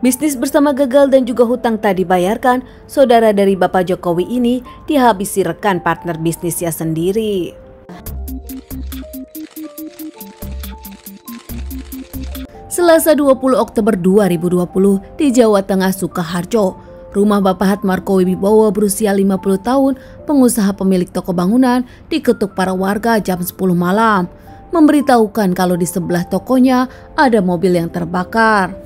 Bisnis bersama gagal dan juga hutang tak dibayarkan, saudara dari Bapak Jokowi ini dihabisi rekan partner bisnisnya sendiri. Selasa 20 Oktober 2020 di Jawa Tengah Sukoharjo, rumah Bapak Hatmarko Wibowo berusia 50 tahun, pengusaha pemilik toko bangunan, diketuk para warga jam 10 malam, memberitahukan kalau di sebelah tokonya ada mobil yang terbakar.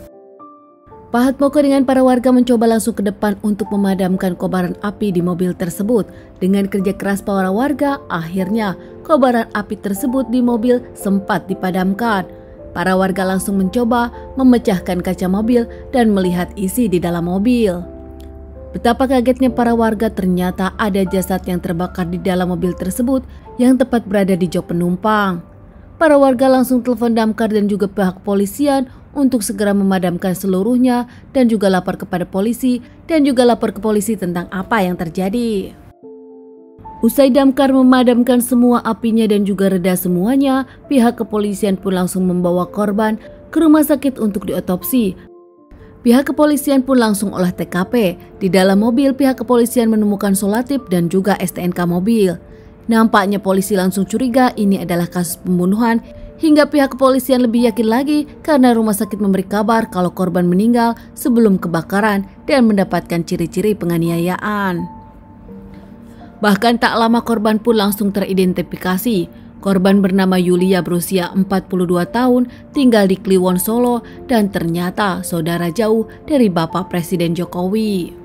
Pak Hatmoko dengan para warga mencoba langsung ke depan untuk memadamkan kobaran api di mobil tersebut. Dengan kerja keras para warga, akhirnya kobaran api tersebut di mobil sempat dipadamkan. Para warga langsung mencoba memecahkan kaca mobil dan melihat isi di dalam mobil. Betapa kagetnya para warga, ternyata ada jasad yang terbakar di dalam mobil tersebut yang tepat berada di jok penumpang. Para warga langsung telepon damkar dan juga pihak kepolisian untuk segera memadamkan seluruhnya dan juga lapor kepada polisi tentang apa yang terjadi. Usai damkar memadamkan semua apinya dan juga reda semuanya, pihak kepolisian pun langsung membawa korban ke rumah sakit untuk diotopsi. Pihak kepolisian pun langsung olah TKP. Di dalam mobil, pihak kepolisian menemukan solatip dan juga STNK mobil. Nampaknya polisi langsung curiga ini adalah kasus pembunuhan, hingga pihak kepolisian lebih yakin lagi karena rumah sakit memberi kabar kalau korban meninggal sebelum kebakaran dan mendapatkan ciri-ciri penganiayaan. Bahkan tak lama korban pun langsung teridentifikasi. Korban bernama Yulia berusia 42 tahun, tinggal di Kliwon, Solo, dan ternyata saudara jauh dari Bapak Presiden Jokowi.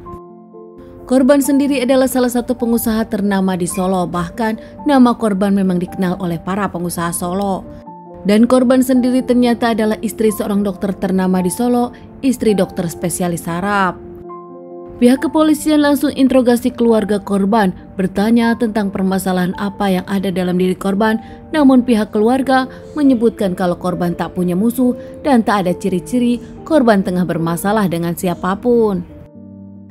Korban sendiri adalah salah satu pengusaha ternama di Solo, bahkan nama korban memang dikenal oleh para pengusaha Solo. Dan korban sendiri ternyata adalah istri seorang dokter ternama di Solo, istri dokter spesialis saraf. Pihak kepolisian langsung interogasi keluarga korban, bertanya tentang permasalahan apa yang ada dalam diri korban, namun pihak keluarga menyebutkan kalau korban tak punya musuh dan tak ada ciri-ciri korban tengah bermasalah dengan siapapun.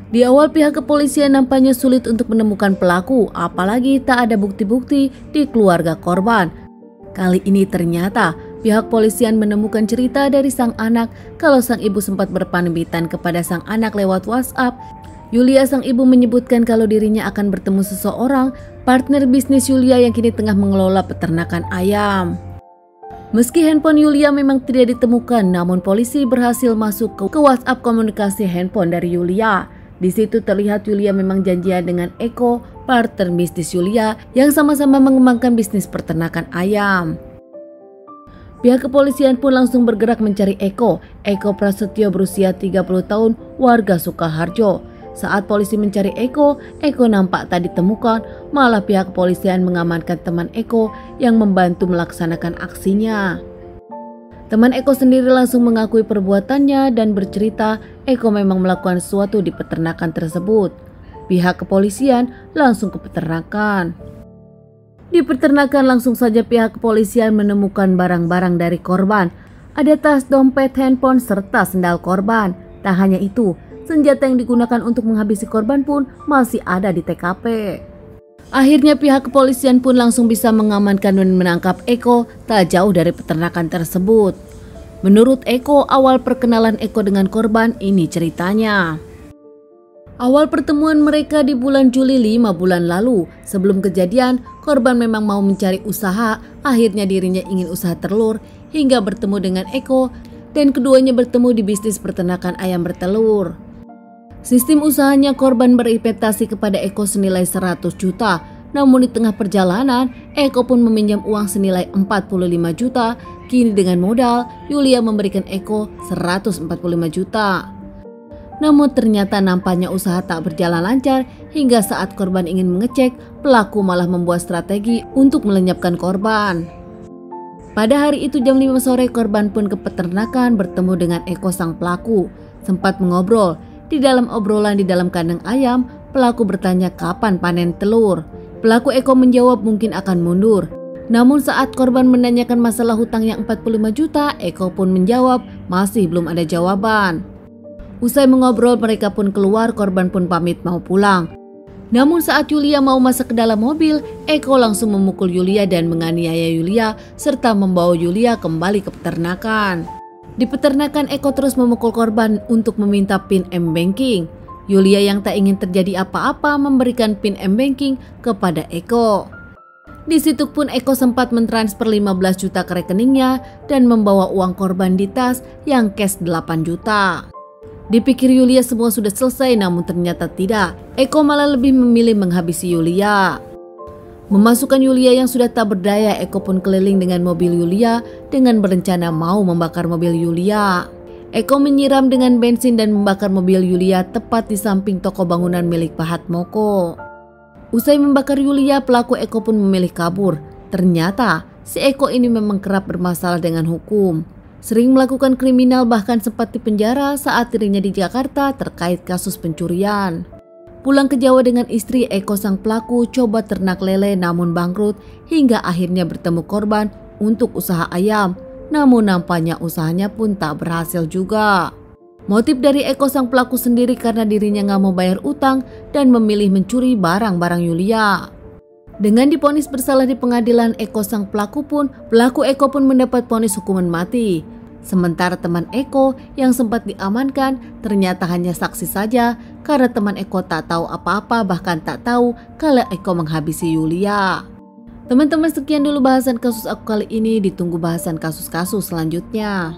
Di awal pihak kepolisian nampaknya sulit untuk menemukan pelaku, apalagi tak ada bukti-bukti di keluarga korban. Kali ini ternyata pihak polisian menemukan cerita dari sang anak kalau sang ibu sempat berpamitan kepada sang anak lewat WhatsApp. Yulia sang ibu menyebutkan kalau dirinya akan bertemu seseorang, partner bisnis Yulia yang kini tengah mengelola peternakan ayam. Meski handphone Yulia memang tidak ditemukan, namun polisi berhasil masuk ke WhatsApp komunikasi handphone dari Yulia. Di situ terlihat Yulia memang janjian dengan Eko, partner bisnis Yulia yang sama-sama mengembangkan bisnis peternakan ayam. Pihak kepolisian pun langsung bergerak mencari Eko. Eko Prasetyo berusia 30 tahun, warga Sukoharjo. Saat polisi mencari Eko, Eko nampak tak ditemukan, malah pihak kepolisian mengamankan teman Eko yang membantu melaksanakan aksinya. Teman Eko sendiri langsung mengakui perbuatannya dan bercerita Eko memang melakukan sesuatu di peternakan tersebut. Pihak kepolisian langsung ke peternakan. Di peternakan langsung saja pihak kepolisian menemukan barang-barang dari korban. Ada tas, dompet, handphone, serta sendal korban. Tak hanya itu, senjata yang digunakan untuk menghabisi korban pun masih ada di TKP. Akhirnya pihak kepolisian pun langsung bisa mengamankan dan menangkap Eko tak jauh dari peternakan tersebut. Menurut Eko, awal perkenalan Eko dengan korban ini ceritanya. Awal pertemuan mereka di bulan Juli 5 bulan lalu. Sebelum kejadian, korban memang mau mencari usaha, akhirnya dirinya ingin usaha telur hingga bertemu dengan Eko dan keduanya bertemu di bisnis peternakan ayam bertelur. Sistem usahanya korban berinvestasi kepada Eko senilai 100 juta. Namun di tengah perjalanan, Eko pun meminjam uang senilai 45 juta. Kini dengan modal, Yulia memberikan Eko 145 juta. Namun ternyata nampaknya usaha tak berjalan lancar hingga saat korban ingin mengecek, pelaku malah membuat strategi untuk melenyapkan korban. Pada hari itu jam 5 sore korban pun ke peternakan bertemu dengan Eko sang pelaku. Sempat mengobrol. Di dalam obrolan di dalam kandang ayam, pelaku bertanya kapan panen telur. Pelaku Eko menjawab mungkin akan mundur. Namun saat korban menanyakan masalah hutang yang 45 juta, Eko pun menjawab masih belum ada jawaban. Usai mengobrol mereka pun keluar, korban pun pamit mau pulang. Namun saat Yulia mau masuk ke dalam mobil, Eko langsung memukul Yulia dan menganiaya Yulia serta membawa Yulia kembali ke peternakan. Di peternakan, Eko terus memukul korban untuk meminta PIN M-Banking. Yulia yang tak ingin terjadi apa-apa memberikan PIN M-Banking kepada Eko. Di situ pun Eko sempat mentransfer 15 juta ke rekeningnya dan membawa uang korban di tas yang cash 8 juta. Dipikir Yulia semua sudah selesai, namun ternyata tidak. Eko malah lebih memilih menghabisi Yulia. Memasukkan Yulia yang sudah tak berdaya, Eko pun keliling dengan mobil Yulia dengan berencana mau membakar mobil Yulia. Eko menyiram dengan bensin dan membakar mobil Yulia tepat di samping toko bangunan milik Pak Hatmoko. Usai membakar Yulia, pelaku Eko pun memilih kabur. Ternyata si Eko ini memang kerap bermasalah dengan hukum. Sering melakukan kriminal, bahkan sempat dipenjara saat dirinya di Jakarta terkait kasus pencurian. Pulang ke Jawa dengan istri, Eko sang pelaku coba ternak lele namun bangkrut hingga akhirnya bertemu korban untuk usaha ayam. Namun nampaknya usahanya pun tak berhasil juga. Motif dari Eko sang pelaku sendiri karena dirinya nggak mau bayar utang dan memilih mencuri barang-barang Yulia. Dengan divonis bersalah di pengadilan, Eko Eko pun mendapat vonis hukuman mati. Sementara teman Eko yang sempat diamankan ternyata hanya saksi saja karena teman Eko tak tahu apa-apa, bahkan tak tahu kalau Eko menghabisi Yulia. Teman-teman, sekian dulu bahasan kasus aku kali ini, ditunggu bahasan kasus-kasus selanjutnya.